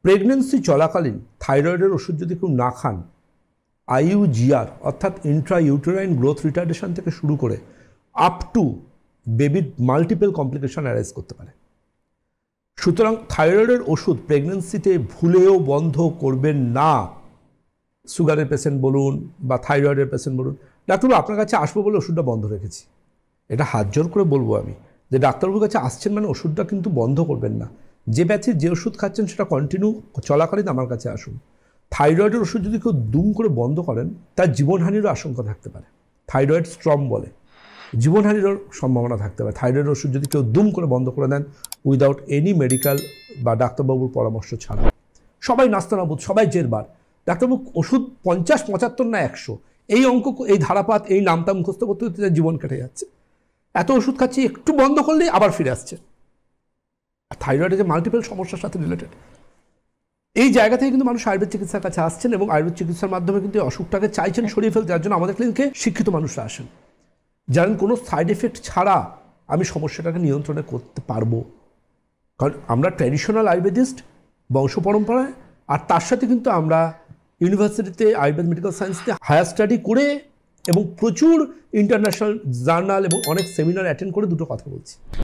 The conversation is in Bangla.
প্রেগনেন্সি চলাকালীন থাইরয়েডের ওষুধ যদি কেউ না খান, আইইউজিআর অর্থাৎ ইন্ট্রা ইউটেরাইন গ্রোথ রিটার্ডেশন থেকে শুরু করে আপ টু বেবির মাল্টিপল কমপ্লিকেশন অ্যারাইজ করতে পারে। সুতরাং থাইরয়েডের ওষুধ প্রেগনেন্সিতে ভুলেও বন্ধ করবেন না। সুগারের পেশেন্ট বলুন বা থাইরয়েডের পেশেন্ট বলুন, ডাক্তারবাবু আপনার কাছে আসবো বলে ওষুধটা বন্ধ রেখেছি, এটা হাত জোর করে বলবো আমি যে ডাক্তারবাবুর কাছে আসছেন মানে ওষুধটা কিন্তু বন্ধ করবেন না। যে ব্যাধির যে ওষুধ খাচ্ছেন সেটা কন্টিনিউ চলাকালীন আমার কাছে আসুন। থাইরয়েডের ওষুধ যদি কেউ দুম করে বন্ধ করেন তার জীবনহানিরও আশঙ্কা থাকতে পারে। থাইরয়েড স্ট্রম বলে, জীবনহানিরও সম্ভাবনা থাকতে পারে। থাইরয়েডের ওষুধ যদি কেউ দুম করে বন্ধ করে দেন উইদাউট এনি মেডিকেল বা ডাক্তারবাবুর পরামর্শ ছাড়া। সবাই নাস্তানাবুদ, সবাই জেরবার, ডাক্তারবাবু ওষুধ 50, 75 না 100, এই অঙ্ক, এই ধারাপাত, এই নামটা মুখস্থ করতে করতে জীবন কেটে যাচ্ছে। এত ওষুধ খাচ্ছি, একটু বন্ধ করলেই আবার ফিরে আসছে। আর থাইরয়েডের যে মাল্টিপল সমস্যার সাথে রিলেটেড, এই জায়গা থেকে কিন্তু মানুষ আয়ুর্বেদ চিকিৎসার কাছে আসছেন এবং আয়ুর্বেদ চিকিৎসার মাধ্যমে কিন্তু অসুখটাকে চাইছেন সরিয়ে ফেলতে। যার জন্য আমাদের ক্লিনিকে শিক্ষিত মানুষরা আসেন, জানেন কোনো সাইড এফেক্ট ছাড়া আমি সমস্যাটাকে নিয়ন্ত্রণে করতে পারবো। কারণ আমরা ট্র্যাডিশনাল আয়ুর্বেদিস্ট বংশ পরম্পরায়, আর তার সাথে কিন্তু আমরা ইউনিভার্সিটিতে আয়ুর্বেদ মেডিকেল সায়েন্সতে হায়ার স্টাডি করে এবং প্রচুর ইন্টারন্যাশনাল জার্নাল এবং অনেক সেমিনার অ্যাটেন্ড করে দুটো কথা বলছি।